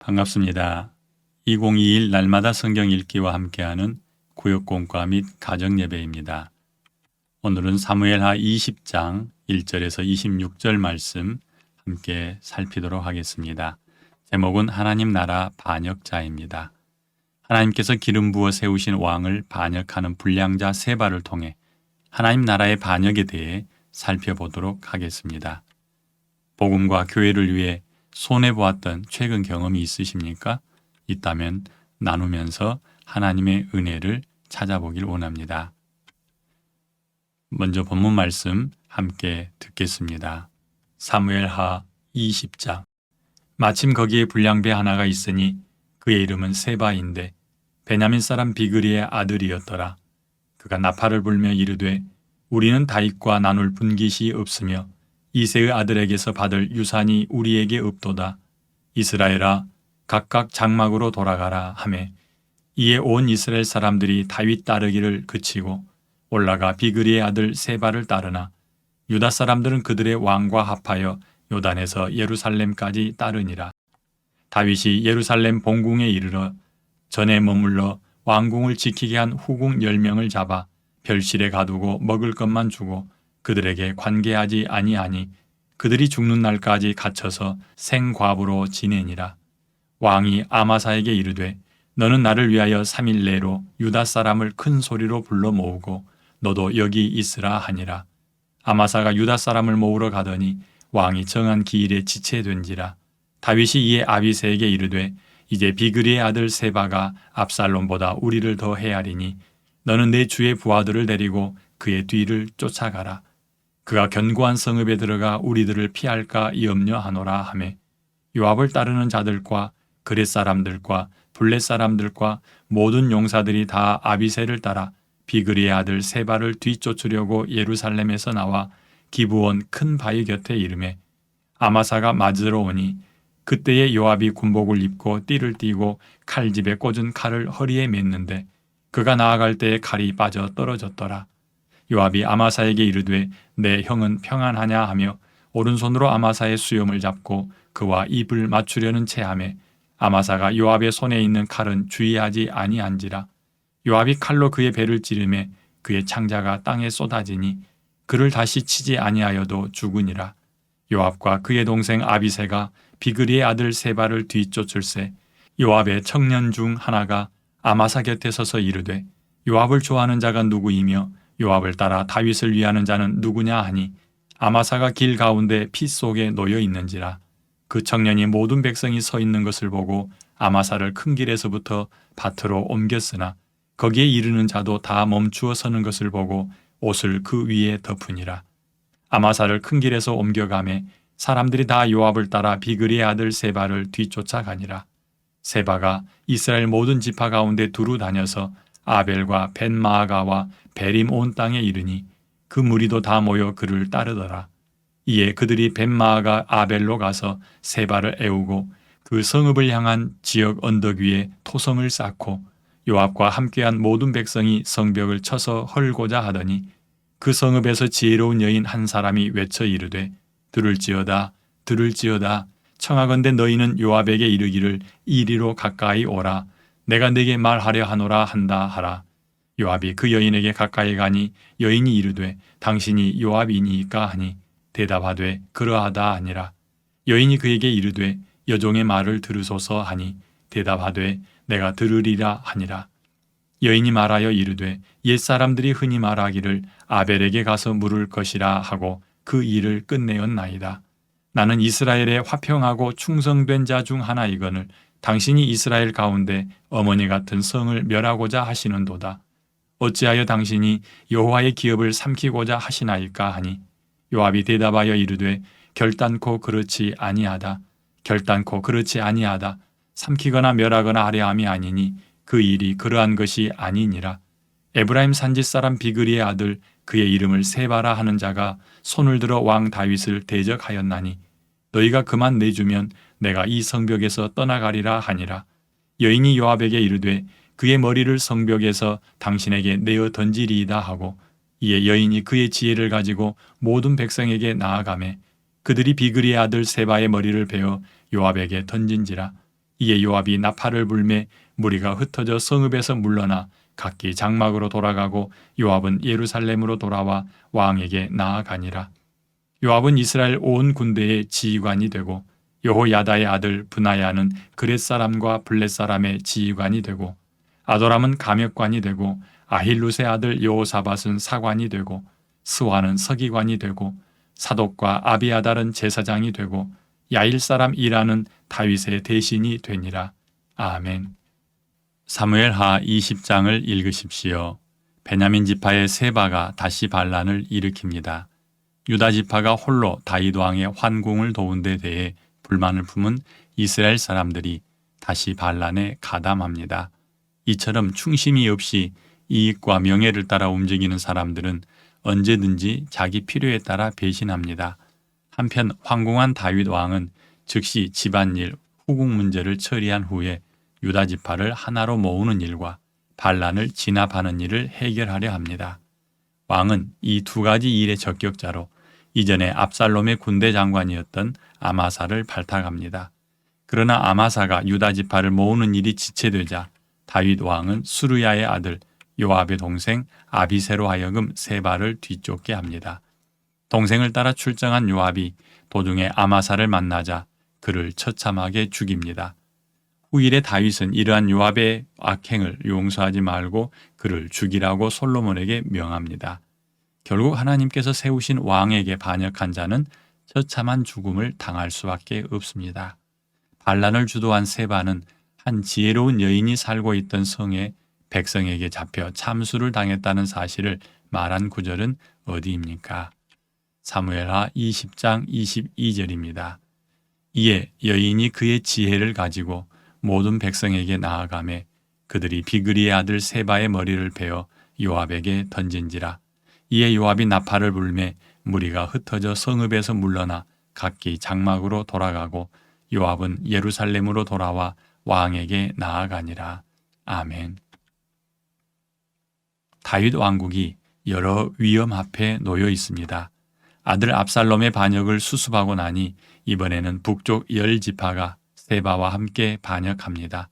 반갑습니다. 2021 날마다 성경 읽기와 함께하는 구역공과 및 가정예배입니다. 오늘은 사무엘하 20장 1절에서 26절 말씀 함께 살피도록 하겠습니다. 제목은 하나님 나라 반역자입니다. 하나님께서 기름 부어 세우신 왕을 반역하는 불량자 세바를 통해 하나님 나라의 반역에 대해 살펴보도록 하겠습니다. 복음과 교회를 위해 손해보았던 최근 경험이 있으십니까? 있다면 나누면서 하나님의 은혜를 찾아보길 원합니다. 먼저 본문 말씀 함께 듣겠습니다. 사무엘하 20장. 마침 거기에 불량배 하나가 있으니 그의 이름은 세바인데 베냐민 사람 비그리의 아들이었더라. 그가 나팔을 불며 이르되 우리는 다윗과 나눌 분깃이 없으며 이새의 아들에게서 받을 유산이 우리에게 없도다. 이스라엘아 각각 장막으로 돌아가라 하매 이에 온 이스라엘 사람들이 다윗 따르기를 그치고 올라가 비그리의 아들 세바를 따르나 유다 사람들은 그들의 왕과 합하여 요단에서 예루살렘까지 따르니라. 다윗이 예루살렘 본궁에 이르러 전에 머물러 왕궁을 지키게 한 후궁 10명을 잡아 별실에 가두고 먹을 것만 주고 그들에게 관계하지 아니하니 그들이 죽는 날까지 갇혀서 생과부로 지내니라. 왕이 아마사에게 이르되 너는 나를 위하여 3일 내로 유다 사람을 큰 소리로 불러 모으고 너도 여기 있으라 하니라. 아마사가 유다 사람을 모으러 가더니 왕이 정한 기일에 지체된지라. 다윗이 이에 아비새에게 이르되 이제 비그리의 아들 세바가 압살롬보다 우리를 더 헤아리니 너는 내 주의 부하들을 데리고 그의 뒤를 쫓아가라. 그가 견고한 성읍에 들어가 우리들을 피할까 염려하노라 하매 요압을 따르는 자들과 그렛 사람들과 블렛 사람들과 모든 용사들이 다 아비새를 따라 비그리의 아들 세바를 뒤쫓으려고 예루살렘에서 나와 기브온 큰 바위 곁에 이르매 아마사가 맞으러 오니 그때에 요압이 군복을 입고 띠를 띠고 칼집에 꽂은 칼을 허리에 맸는데 그가 나아갈 때에 칼이 빠져 떨어졌더라. 요압이 아마사에게 이르되 내 형은 평안하냐 하며 오른손으로 아마사의 수염을 잡고 그와 입을 맞추려는 체하매 아마사가 요압의 손에 있는 칼은 주의하지 아니한지라. 요압이 칼로 그의 배를 찌르매 그의 창자가 땅에 쏟아지니 그를 다시 치지 아니하여도 죽으니라. 요압과 그의 동생 아비새가 비그리의 아들 세바를 뒤쫓을세 요압의 청년 중 하나가 아마사 곁에 서서 이르되 요압을 좋아하는 자가 누구이며 요압을 따라 다윗을 위하는 자는 누구냐 하니 아마사가 길 가운데 피 속에 놓여 있는지라. 그 청년이 모든 백성이 서 있는 것을 보고 아마사를 큰 길에서부터 밭으로 옮겼으나 거기에 이르는 자도 다 멈추어 서는 것을 보고 옷을 그 위에 덮으니라. 아마사를 큰 길에서 옮겨가매 사람들이 다 요압을 따라 비그리의 아들 세바를 뒤쫓아가니라. 세바가 이스라엘 모든 지파 가운데 두루 다녀서 아벨과 벤마아가와 베림 온 땅에 이르니 그 무리도 다 모여 그를 따르더라. 이에 그들이 벤마아가 아벨로 가서 세바를 애우고 그 성읍을 향한 지역 언덕 위에 토성을 쌓고 요압과 함께한 모든 백성이 성벽을 쳐서 헐고자 하더니 그 성읍에서 지혜로운 여인 한 사람이 외쳐 이르되 들을지어다 들을지어다 청하건대 너희는 요압에게 이르기를 이리로 가까이 오라 내가 네게 말하려 하노라 한다 하라. 요압이 그 여인에게 가까이 가니 여인이 이르되 당신이 요압이니이까 하니 대답하되 그러하다 하니라. 여인이 그에게 이르되 여종의 말을 들으소서 하니 대답하되 내가 들으리라 하니라. 여인이 말하여 이르되 옛사람들이 흔히 말하기를 아벨에게 가서 물을 것이라 하고 그 일을 끝내었나이다. 나는 이스라엘의 화평하고 충성된 자 중 하나이거늘 당신이 이스라엘 가운데 어머니 같은 성을 멸하고자 하시는도다. 어찌하여 당신이 여호와의 기업을 삼키고자 하시나이까 하니 요압이 대답하여 이르되 결단코 그렇지 아니하다. 결단코 그렇지 아니하다. 삼키거나 멸하거나 하려 함이 아니니 그 일이 그러한 것이 아니니라. 에브라임 산지 사람 비그리의 아들 그의 이름을 세바라 하는 자가 손을 들어 왕 다윗을 대적하였나니 너희가 그만 내주면 내가 이 성벽에서 떠나가리라 하니라. 여인이 요압에게 이르되 그의 머리를 성벽에서 당신에게 내어 던지리이다 하고 이에 여인이 그의 지혜를 가지고 모든 백성에게 나아가매 그들이 비그리의 아들 세바의 머리를 베어 요압에게 던진지라. 이에 요압이 나팔을 불매 무리가 흩어져 성읍에서 물러나 각기 장막으로 돌아가고 요압은 예루살렘으로 돌아와 왕에게 나아가니라. 요압은 이스라엘 온 군대의 지휘관이 되고 여호야다의 아들 브나야는 그렛 사람과 블렛 사람의 지휘관이 되고 아도람은 감역관이 되고 아힐룻의 아들 여호사밧은 사관이 되고 스와는 서기관이 되고 사독과 아비아달은 제사장이 되고 야일 사람 이라는 다윗의 대신이 되니라. 아멘. 사무엘하 20장을 읽으십시오. 베냐민 지파의 세바가 다시 반란을 일으킵니다. 유다 지파가 홀로 다윗 왕의 환궁을 도운 데 대해 불만을 품은 이스라엘 사람들이 다시 반란에 가담합니다. 이처럼 충심이 없이 이익과 명예를 따라 움직이는 사람들은 언제든지 자기 필요에 따라 배신합니다. 한편 황궁한 다윗 왕은 즉시 집안일, 후궁 문제를 처리한 후에 유다 지파를 하나로 모으는 일과 반란을 진압하는 일을 해결하려 합니다. 왕은 이 두 가지 일의 적격자로 이전에 압살롬의 군대 장관이었던 아마사를 발탁합니다. 그러나 아마사가 유다 지파를 모으는 일이 지체되자 다윗 왕은 수르야의 아들 요압의 동생 아비새로 하여금 세바를 뒤쫓게 합니다. 동생을 따라 출정한 요압이 도중에 아마사를 만나자 그를 처참하게 죽입니다. 후일에 다윗은 이러한 요압의 악행을 용서하지 말고 그를 죽이라고 솔로몬에게 명합니다. 결국 하나님께서 세우신 왕에게 반역한 자는 처참한 죽음을 당할 수밖에 없습니다. 반란을 주도한 세바는 한 지혜로운 여인이 살고 있던 성에 백성에게 잡혀 참수를 당했다는 사실을 말한 구절은 어디입니까? 사무엘하 20장 22절입니다. 이에 여인이 그의 지혜를 가지고 모든 백성에게 나아가매 그들이 비그리의 아들 세바의 머리를 베어 요압에게 던진지라. 이에 요압이 나팔을 불매 무리가 흩어져 성읍에서 물러나 각기 장막으로 돌아가고 요압은 예루살렘으로 돌아와 왕에게 나아가니라. 아멘. 다윗 왕국이 여러 위험 앞에 놓여 있습니다. 아들 압살롬의 반역을 수습하고 나니 이번에는 북쪽 10지파가 세바와 함께 반역합니다.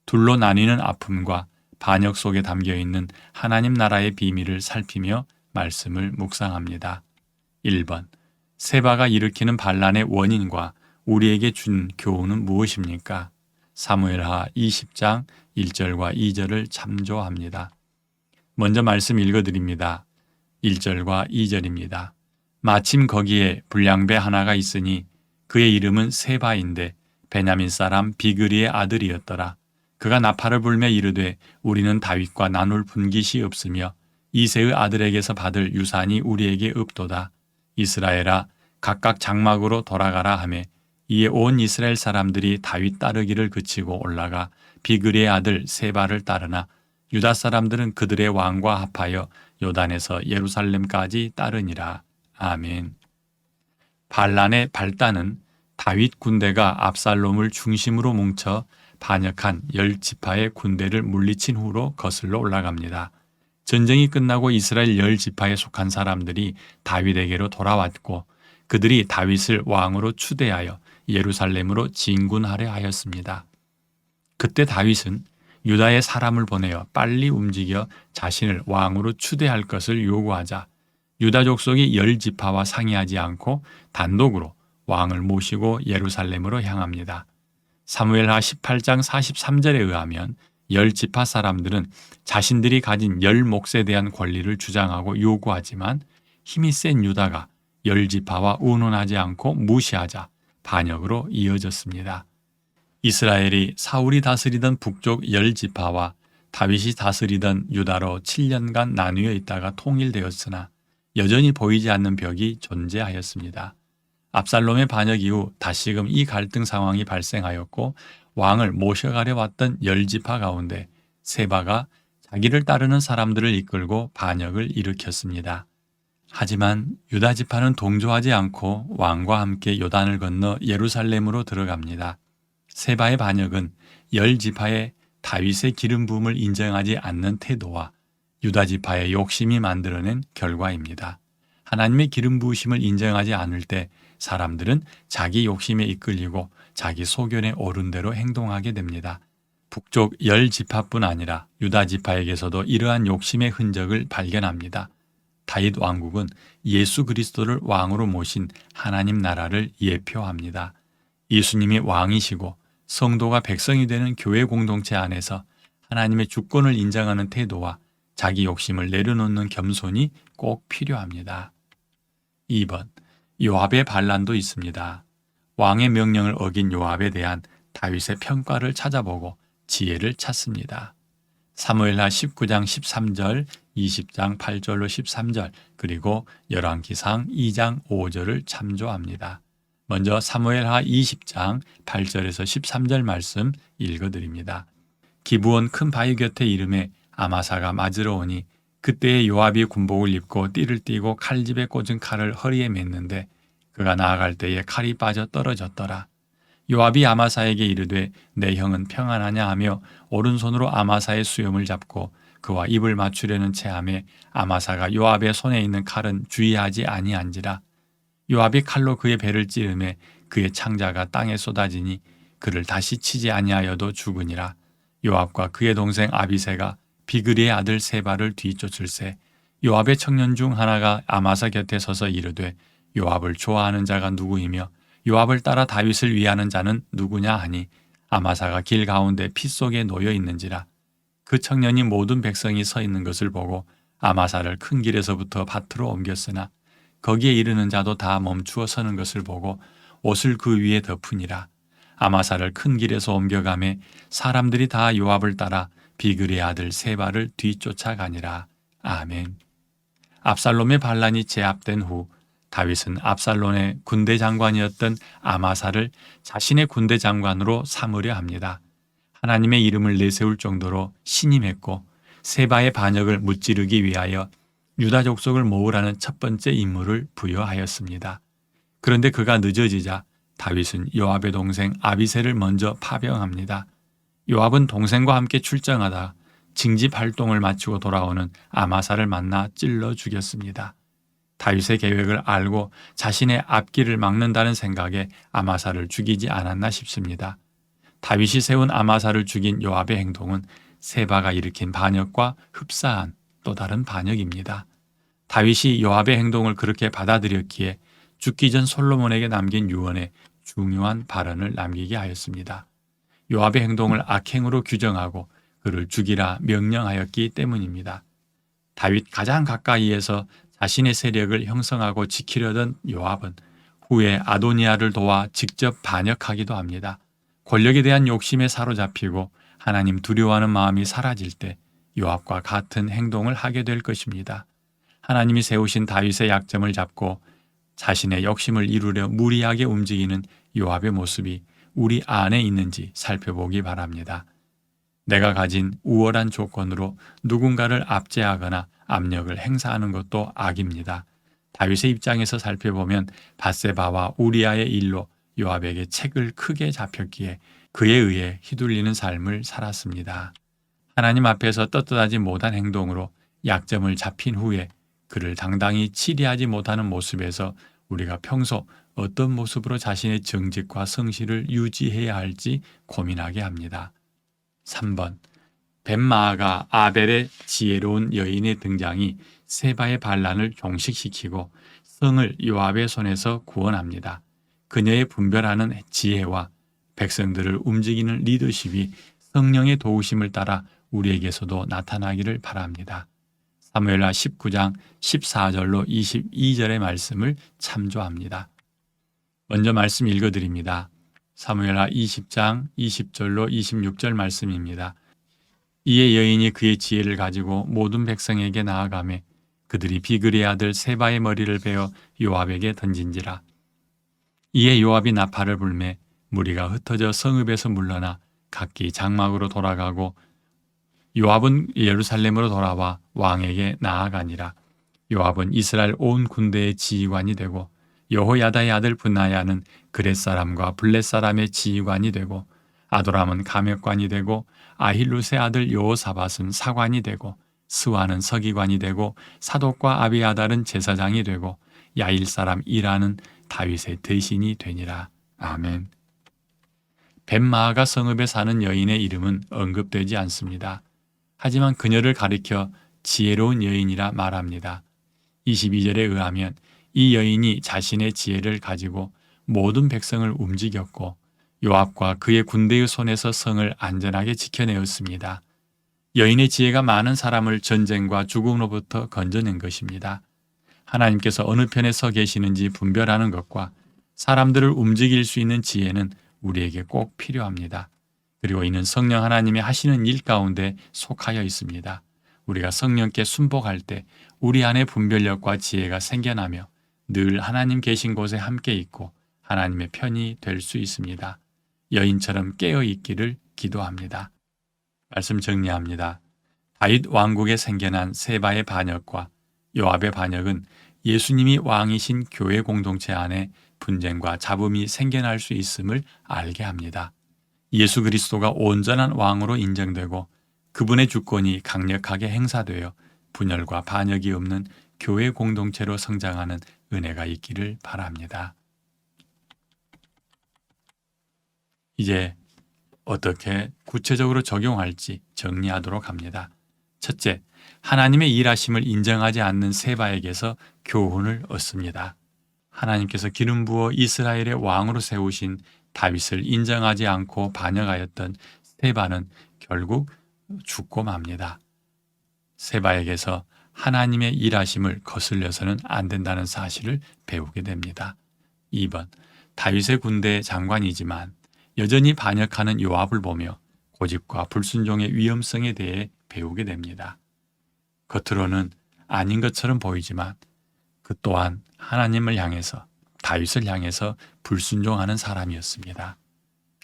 둘로 나뉘는 아픔과 반역 속에 담겨있는 하나님 나라의 비밀을 살피며 말씀을 묵상합니다. 1번. 세바가 일으키는 반란의 원인과 우리에게 준 교훈은 무엇입니까? 사무엘하 20장 1절과 2절을 참조합니다. 먼저 말씀 읽어드립니다. 1절과 2절입니다. 마침 거기에 불량배 하나가 있으니 그의 이름은 세바인데 베냐민 사람 비그리의 아들이었더라. 그가 나팔을 불며 이르되 우리는 다윗과 나눌 분깃이 없으며 이새의 아들에게서 받을 유산이 우리에게 없도다. 이스라엘아 각각 장막으로 돌아가라 하매 이에 온 이스라엘 사람들이 다윗 따르기를 그치고 올라가 비그리의 아들 세바를 따르나 유다 사람들은 그들의 왕과 합하여 요단에서 예루살렘까지 따르니라. 아멘. 반란의 발단은 다윗 군대가 압살롬을 중심으로 뭉쳐 반역한 10지파의 군대를 물리친 후로 거슬러 올라갑니다. 전쟁이 끝나고 이스라엘 10지파에 속한 사람들이 다윗에게로 돌아왔고 그들이 다윗을 왕으로 추대하여 예루살렘으로 진군하려 하였습니다. 그때 다윗은 유다의 사람을 보내어 빨리 움직여 자신을 왕으로 추대할 것을 요구하자 유다 족속이 10지파와 상의하지 않고 단독으로 왕을 모시고 예루살렘으로 향합니다. 사무엘하 18장 43절에 의하면 10지파 사람들은 자신들이 가진 10몫에 대한 권리를 주장하고 요구하지만 힘이 센 유다가 10지파와 의논하지 않고 무시하자 반역으로 이어졌습니다. 이스라엘이 사울이 다스리던 북쪽 10지파와 다윗이 다스리던 유다로 7년간 나뉘어 있다가 통일되었으나 여전히 보이지 않는 벽이 존재하였습니다. 압살롬의 반역 이후 다시금 이 갈등 상황이 발생하였고 왕을 모셔가려 왔던 10지파 가운데 세바가 자기를 따르는 사람들을 이끌고 반역을 일으켰습니다. 하지만 유다 지파는 동조하지 않고 왕과 함께 요단을 건너 예루살렘으로 들어갑니다. 세바의 반역은 10지파의 다윗의 기름 부음을 인정하지 않는 태도와 유다 지파의 욕심이 만들어낸 결과입니다. 하나님의 기름 부으심을 인정하지 않을 때 사람들은 자기 욕심에 이끌리고 자기 소견에 오른 대로 행동하게 됩니다. 북쪽 10지파뿐 아니라 유다 지파에게서도 이러한 욕심의 흔적을 발견합니다. 다윗 왕국은 예수 그리스도를 왕으로 모신 하나님 나라를 예표합니다. 예수님이 왕이시고 성도가 백성이 되는 교회 공동체 안에서 하나님의 주권을 인정하는 태도와 자기 욕심을 내려놓는 겸손이 꼭 필요합니다. 2번, 요압의 반란도 있습니다. 왕의 명령을 어긴 요압에 대한 다윗의 평가를 찾아보고 지혜를 찾습니다. 사무엘하 19장 13절, 20장 8절로 13절, 그리고 열왕기상 2장 5절을 참조합니다. 먼저 사무엘하 20장 8절에서 13절 말씀 읽어드립니다. 기브온 큰 바위 곁에 이름에 아마사가 맞으러 오니 그때에 요압이 군복을 입고 띠를 띠고 칼집에 꽂은 칼을 허리에 맸는데 그가 나아갈 때에 칼이 빠져 떨어졌더라. 요압이 아마사에게 이르되 내 형은 평안하냐 하며 오른손으로 아마사의 수염을 잡고 그와 입을 맞추려는 체함에 아마사가 요압의 손에 있는 칼은 주의하지 아니한지라. 요압이 칼로 그의 배를 찌르매 그의 창자가 땅에 쏟아지니 그를 다시 치지 아니하여도 죽으니라. 요압과 그의 동생 아비새가 비그리의 아들 세바를 뒤쫓을세. 요압의 청년 중 하나가 아마사 곁에 서서 이르되 요압을 좋아하는 자가 누구이며 요압을 따라 다윗을 위하는 자는 누구냐 하니 아마사가 길 가운데 피 속에 놓여 있는지라. 그 청년이 모든 백성이 서 있는 것을 보고 아마사를 큰 길에서부터 밭으로 옮겼으나 거기에 이르는 자도 다 멈추어 서는 것을 보고 옷을 그 위에 덮으니라. 아마사를 큰 길에서 옮겨가매 사람들이 다 요압을 따라 비그리의 아들 세바를 뒤쫓아가니라. 아멘. 압살롬의 반란이 제압된 후 다윗은 압살롬의 군대 장관이었던 아마사를 자신의 군대 장관으로 삼으려 합니다. 하나님의 이름을 내세울 정도로 신임했고 세바의 반역을 무찌르기 위하여 유다 족속을 모으라는 첫 번째 임무를 부여하였습니다. 그런데 그가 늦어지자 다윗은 요압의 동생 아비새를 먼저 파병합니다. 요압은 동생과 함께 출정하다 징집 활동을 마치고 돌아오는 아마사를 만나 찔러 죽였습니다. 다윗의 계획을 알고 자신의 앞길을 막는다는 생각에 아마사를 죽이지 않았나 싶습니다. 다윗이 세운 아마사를 죽인 요압의 행동은 세바가 일으킨 반역과 흡사한 또 다른 반역입니다. 다윗이 요압의 행동을 그렇게 받아들였기에 죽기 전 솔로몬에게 남긴 유언에 중요한 발언을 남기게 하였습니다. 요압의 행동을 악행으로 규정하고 그를 죽이라 명령하였기 때문입니다. 다윗 가장 가까이에서 자신의 세력을 형성하고 지키려던 요압은 후에 아도니아를 도와 직접 반역하기도 합니다. 권력에 대한 욕심에 사로잡히고 하나님 두려워하는 마음이 사라질 때 요압과 같은 행동을 하게 될 것입니다. 하나님이 세우신 다윗의 약점을 잡고 자신의 욕심을 이루려 무리하게 움직이는 요압의 모습이 우리 안에 있는지 살펴보기 바랍니다. 내가 가진 우월한 조건으로 누군가를 압제하거나 압력을 행사하는 것도 악입니다. 다윗의 입장에서 살펴보면 밧세바와 우리아의 일로 요압에게 책을 크게 잡혔기에 그에 의해 휘둘리는 삶을 살았습니다. 하나님 앞에서 떳떳하지 못한 행동으로 약점을 잡힌 후에 그를 당당히 치리하지 못하는 모습에서 우리가 평소 어떤 모습으로 자신의 정직과 성실을 유지해야 할지 고민하게 합니다. 3번, 벤마아가 아벨의 지혜로운 여인의 등장이 세바의 반란을 종식시키고 성을 요압의 손에서 구원합니다. 그녀의 분별하는 지혜와 백성들을 움직이는 리더십이 성령의 도우심을 따라 우리에게서도 나타나기를 바랍니다. 사무엘하 19장 14절로 22절의 말씀을 참조합니다. 먼저 말씀 읽어드립니다. 사무엘하 20장 20절로 26절 말씀입니다. 이에 여인이 그의 지혜를 가지고 모든 백성에게 나아가매 그들이 비그리의 아들 세바의 머리를 베어 요압에게 던진지라. 이에 요압이 나팔을 불매 무리가 흩어져 성읍에서 물러나 각기 장막으로 돌아가고 요압은 예루살렘으로 돌아와 왕에게 나아가니라. 요압은 이스라엘 온 군대의 지휘관이 되고 여호야다의 아들 분하야는 그렛 사람과 블렛 사람의 지휘관이 되고 아도람은 감역관이 되고 아힐룻의 아들 여호사밧은 사관이 되고 스와는 서기관이 되고 사독과 아비아달은 제사장이 되고 야일 사람 이라는 다윗의 대신이 되니라. 아멘. 벤마아가 성읍에 사는 여인의 이름은 언급되지 않습니다. 하지만 그녀를 가리켜 지혜로운 여인이라 말합니다. 22절에 의하면 이 여인이 자신의 지혜를 가지고 모든 백성을 움직였고 요압과 그의 군대의 손에서 성을 안전하게 지켜내었습니다. 여인의 지혜가 많은 사람을 전쟁과 죽음으로부터 건져낸 것입니다. 하나님께서 어느 편에 서 계시는지 분별하는 것과 사람들을 움직일 수 있는 지혜는 우리에게 꼭 필요합니다. 그리고 이는 성령 하나님이 하시는 일 가운데 속하여 있습니다. 우리가 성령께 순복할 때 우리 안에 분별력과 지혜가 생겨나며 늘 하나님 계신 곳에 함께 있고 하나님의 편이 될 수 있습니다. 여인처럼 깨어 있기를 기도합니다. 말씀 정리합니다. 다윗 왕국에 생겨난 세바의 반역과 요압의 반역은 예수님이 왕이신 교회 공동체 안에 분쟁과 잡음이 생겨날 수 있음을 알게 합니다. 예수 그리스도가 온전한 왕으로 인정되고 그분의 주권이 강력하게 행사되어 분열과 반역이 없는 교회 공동체로 성장하는 은혜가 있기를 바랍니다. 이제 어떻게 구체적으로 적용할지 정리하도록 합니다. 첫째, 하나님의 일하심을 인정하지 않는 세바에게서 교훈을 얻습니다. 하나님께서 기름 부어 이스라엘의 왕으로 세우신 다윗을 인정하지 않고 반역하였던 세바는 결국 죽고 맙니다. 세바에게서 하나님의 일하심을 거슬려서는 안 된다는 사실을 배우게 됩니다. 2번, 다윗의 군대 장관이지만 여전히 반역하는 요압을 보며 고집과 불순종의 위험성에 대해 배우게 됩니다. 겉으로는 아닌 것처럼 보이지만 그 또한 하나님을 향해서 다윗을 향해서 불순종하는 사람이었습니다.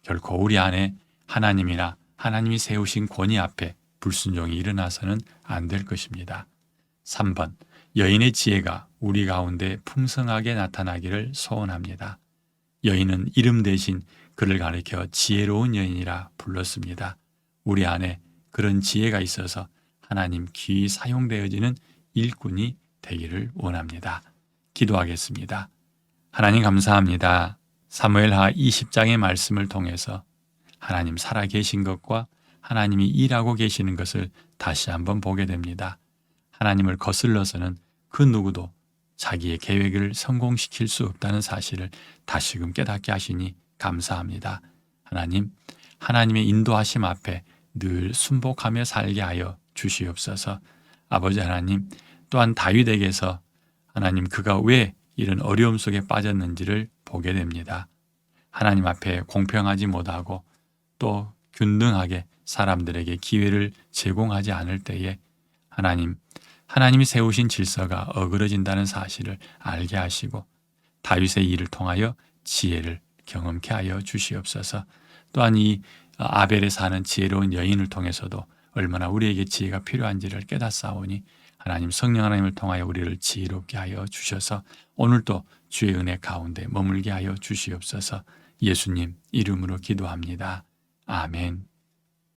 결코 우리 안에 하나님이나 하나님이 세우신 권위 앞에 불순종이 일어나서는 안 될 것입니다. 3번, 여인의 지혜가 우리 가운데 풍성하게 나타나기를 소원합니다. 여인은 이름 대신 그를 가리켜 지혜로운 여인이라 불렀습니다. 우리 안에 그런 지혜가 있어서 하나님 귀히 사용되어지는 일꾼이 되기를 원합니다. 기도하겠습니다. 하나님 감사합니다. 사무엘하 20장의 말씀을 통해서 하나님 살아계신 것과 하나님이 일하고 계시는 것을 다시 한번 보게 됩니다. 하나님을 거슬러서는 그 누구도 자기의 계획을 성공시킬 수 없다는 사실을 다시금 깨닫게 하시니 감사합니다. 하나님, 하나님의 인도하심 앞에 늘 순복하며 살게 하여 주시옵소서. 아버지 하나님, 또한 다윗에게서 하나님 그가 왜 이런 어려움 속에 빠졌는지를 보게 됩니다. 하나님 앞에 공평하지 못하고 또 균등하게 사람들에게 기회를 제공하지 않을 때에 하나님이 세우신 질서가 어그러진다는 사실을 알게 하시고 다윗의 일을 통하여 지혜를 경험케 하여 주시옵소서. 또한 이 아벨에 사는 지혜로운 여인을 통해서도 얼마나 우리에게 지혜가 필요한지를 깨닫사오니 하나님 성령 하나님을 통하여 우리를 지혜롭게 하여 주셔서 오늘도 주의 은혜 가운데 머물게 하여 주시옵소서. 예수님 이름으로 기도합니다. 아멘.